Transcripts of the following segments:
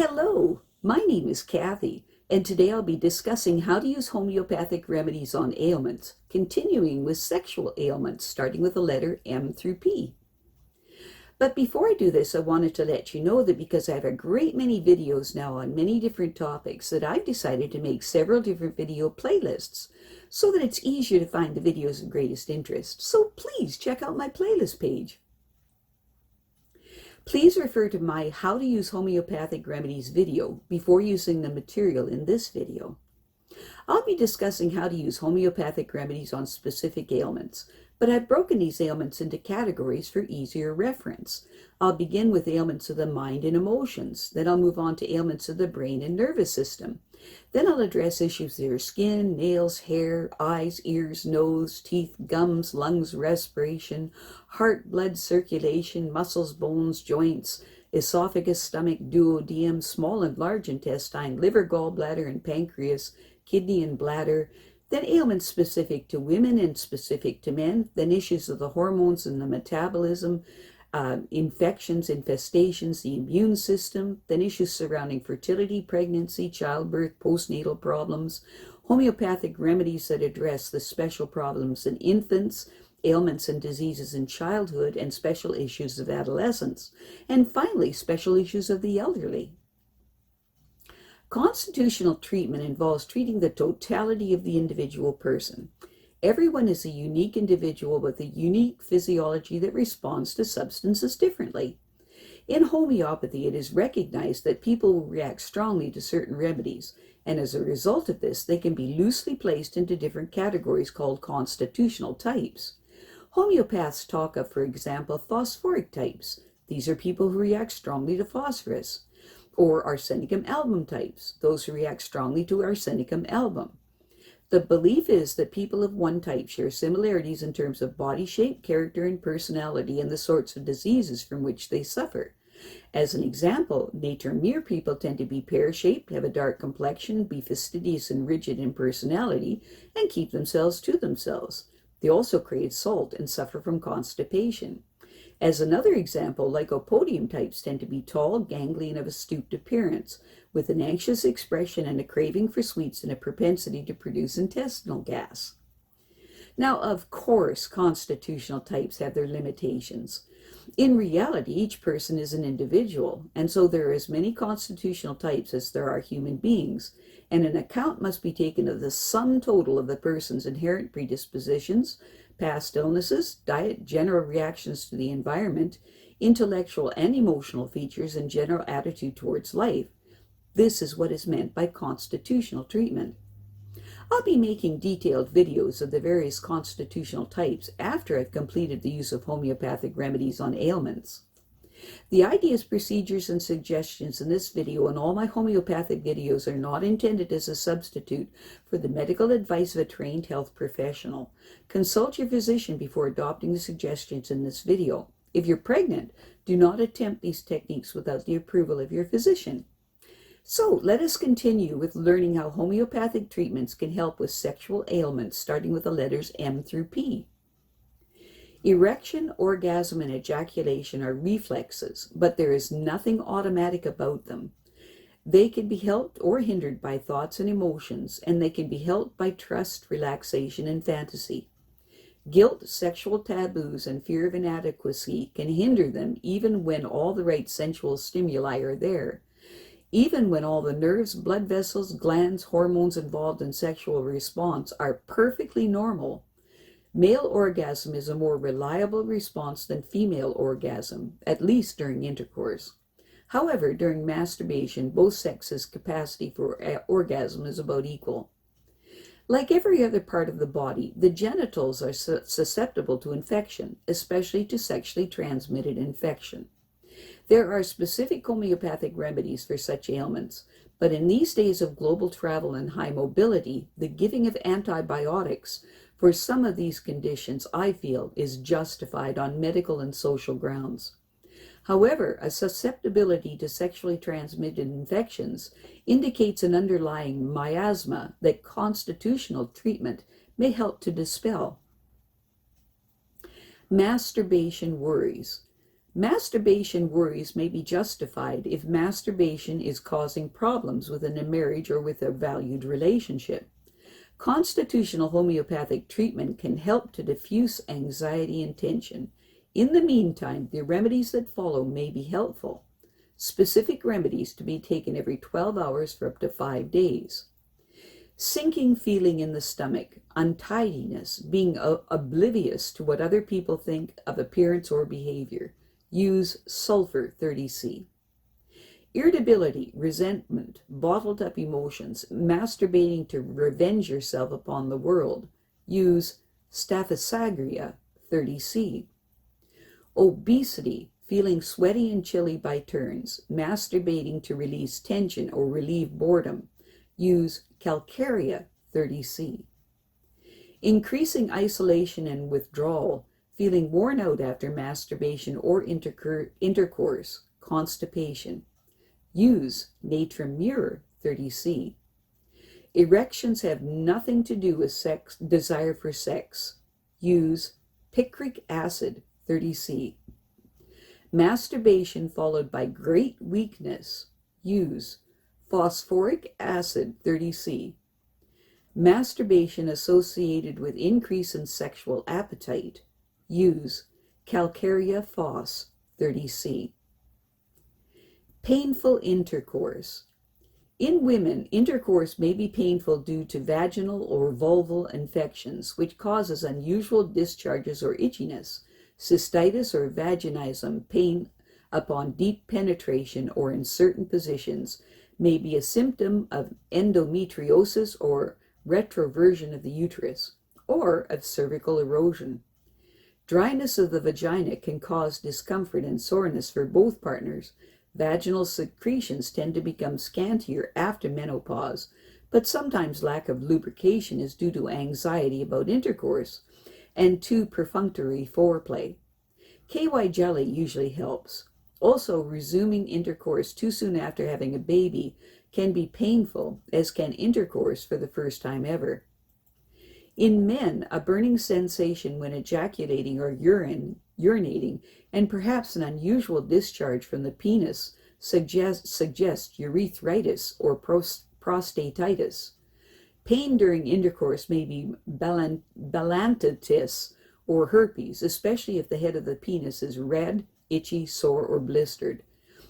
Hello, my name is Kathy, and today I'll be discussing how to use homeopathic remedies on ailments, continuing with sexual ailments, starting with the letter M through P. But before I do this, I wanted to let you know that because I have a great many videos now on many different topics, that I've decided to make several different video playlists so that it's easier to find the videos of greatest interest. So please check out my playlist page. Please refer to my How to Use Homeopathic Remedies video before using the material in this video. I'll be discussing how to use homeopathic remedies on specific ailments, but I've broken these ailments into categories for easier reference. I'll begin with ailments of the mind and emotions, then I'll move on to ailments of the brain and nervous system. Then I'll address issues that are skin, nails, hair, eyes, ears, nose, teeth, gums, lungs, respiration, heart, blood circulation, muscles, bones, joints, esophagus, stomach, duodenum, small and large intestine, liver, gallbladder, and pancreas, kidney and bladder, then ailments specific to women and specific to men, then issues of the hormones and the metabolism, infections, infestations, the immune system, then issues surrounding fertility, pregnancy, childbirth, postnatal problems, homeopathic remedies that address the special problems in infants, ailments and diseases in childhood, and special issues of adolescence, and finally, special issues of the elderly. Constitutional treatment involves treating the totality of the individual person. Everyone is a unique individual with a unique physiology that responds to substances differently. In homeopathy, it is recognized that people will react strongly to certain remedies, and as a result of this, they can be loosely placed into different categories called constitutional types. Homeopaths talk of, for example, phosphoric types. These are people who react strongly to phosphorus. Or arsenicum album types, those who react strongly to arsenicum album. The belief is that people of one type share similarities in terms of body shape, character, and personality, and the sorts of diseases from which they suffer. As an example, Natrum people tend to be pear-shaped, have a dark complexion, be fastidious and rigid in personality, and keep themselves to themselves. They also crave salt and suffer from constipation. As another example, lycopodium types tend to be tall, ganglion, of a stooped appearance, with an anxious expression and a craving for sweets and a propensity to produce intestinal gas. Now, of course, constitutional types have their limitations. In reality, each person is an individual, and so there are as many constitutional types as there are human beings, and an account must be taken of the sum total of the person's inherent predispositions, past illnesses, diet, general reactions to the environment, intellectual and emotional features, and general attitude towards life. This is what is meant by constitutional treatment. I'll be making detailed videos of the various constitutional types after I've completed the use of homeopathic remedies on ailments. The ideas, procedures, and suggestions in this video and all my homeopathic videos are not intended as a substitute for the medical advice of a trained health professional. Consult your physician before adopting the suggestions in this video. If you're pregnant, do not attempt these techniques without the approval of your physician. So let us continue with learning how homeopathic treatments can help with sexual ailments, starting with the letters M through P. Erection, orgasm, and ejaculation are reflexes, but there is nothing automatic about them. They can be helped or hindered by thoughts and emotions, and they can be helped by trust, relaxation, and fantasy. Guilt, sexual taboos, and fear of inadequacy can hinder them even when all the right sensual stimuli are there. Even when all the nerves, blood vessels, glands, hormones involved in sexual response are perfectly normal. Male orgasm is a more reliable response than female orgasm, at least during intercourse. However, during masturbation, both sexes' capacity for orgasm is about equal. Like every other part of the body, the genitals are susceptible to infection, especially to sexually transmitted infection. There are specific homeopathic remedies for such ailments, but in these days of global travel and high mobility, the giving of antibiotics for some of these conditions, I feel, is justified on medical and social grounds. However, a susceptibility to sexually transmitted infections indicates an underlying miasma that constitutional treatment may help to dispel. Masturbation worries. Masturbation worries may be justified if masturbation is causing problems within a marriage or with a valued relationship. Constitutional homeopathic treatment can help to diffuse anxiety and tension. In the meantime, the remedies that follow may be helpful. Specific remedies to be taken every 12 hours for up to 5 days. Sinking feeling in the stomach, untidiness, being oblivious to what other people think of appearance or behavior. Use sulfur 30C. Irritability, resentment, bottled up emotions, masturbating to revenge yourself upon the world. Use Staphisagria 30C. Obesity, feeling sweaty and chilly by turns, masturbating to release tension or relieve boredom. Use Calcarea 30C. Increasing isolation and withdrawal, feeling worn out after masturbation or intercourse, constipation. Use Natrum 30C. Erections have nothing to do with desire for sex. Use Picric acid 30C. Masturbation followed by great weakness. Use Phosphoric acid 30C. Masturbation associated with increase in sexual appetite. Use Calcarea phos 30C. Painful intercourse. In women, intercourse may be painful due to vaginal or vulval infections, which causes unusual discharges or itchiness, cystitis or vaginism, pain upon deep penetration or in certain positions, may be a symptom of endometriosis or retroversion of the uterus, or of cervical erosion. Dryness of the vagina can cause discomfort and soreness for both partners. Vaginal secretions tend to become scantier after menopause, but sometimes lack of lubrication is due to anxiety about intercourse and too perfunctory foreplay. KY jelly usually helps. Also, resuming intercourse too soon after having a baby can be painful, as can intercourse for the first time ever. In men, a burning sensation when ejaculating or urinating, and perhaps an unusual discharge from the penis suggests urethritis or prostatitis. Pain during intercourse may be balantitis or herpes, especially if the head of the penis is red, itchy, sore, or blistered.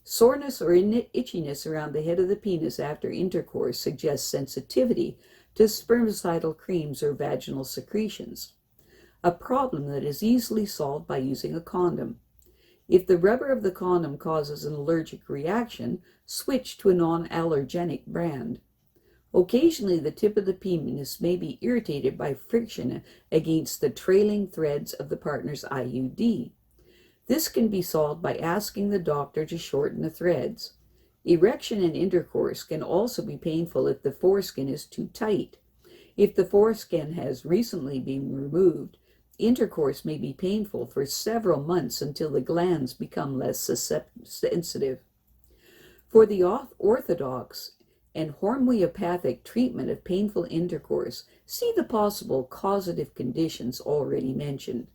Soreness or itchiness around the head of the penis after intercourse suggests sensitivity to spermicidal creams or vaginal secretions, a problem that is easily solved by using a condom. If the rubber of the condom causes an allergic reaction, switch to a non-allergenic brand. Occasionally, the tip of the penis may be irritated by friction against the trailing threads of the partner's IUD. This can be solved by asking the doctor to shorten the threads. Erection and intercourse can also be painful if the foreskin is too tight. If the foreskin has recently been removed, intercourse may be painful for several months until the glands become less sensitive. For the orthodox and homeopathic treatment of painful intercourse, see the possible causative conditions already mentioned.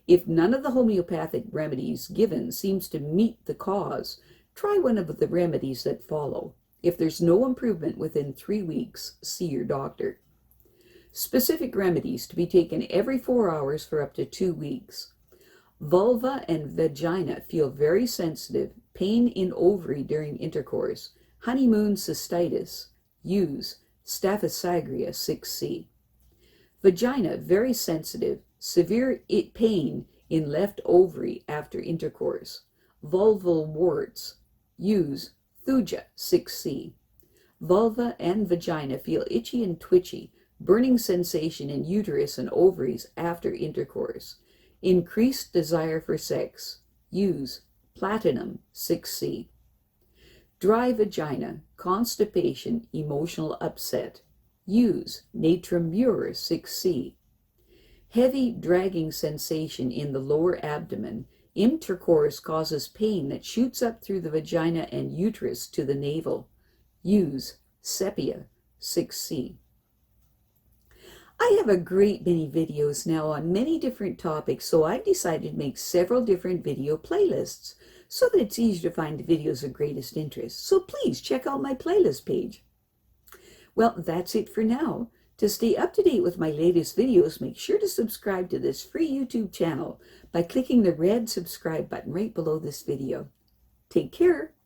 If none of the homeopathic remedies given seems to meet the cause, try one of the remedies that follow. If there's no improvement within 3 weeks, see your doctor. Specific remedies to be taken every 4 hours for up to 2 weeks. Vulva and vagina feel very sensitive, pain in ovary during intercourse, honeymoon cystitis. Use Staphisagria 6C. Vagina very sensitive, severe pain in left ovary after intercourse. Vulval warts. Use Thuja 6C. Vulva and vagina feel itchy and twitchy, burning sensation in uterus and ovaries after intercourse. Increased desire for sex. Use Platinum 6C. Dry vagina, constipation, emotional upset. Use Natrum 6C. Heavy dragging sensation in the lower abdomen. Intercourse causes pain that shoots up through the vagina and uterus to the navel. Use Sepia 6C. I have a great many videos now on many different topics, so I've decided to make several different video playlists so that it's easier to find the videos of greatest interest. So please check out my playlist page. Well, that's it for now. To stay up to date with my latest videos, make sure to subscribe to this free YouTube channel by clicking the red subscribe button right below this video. Take care.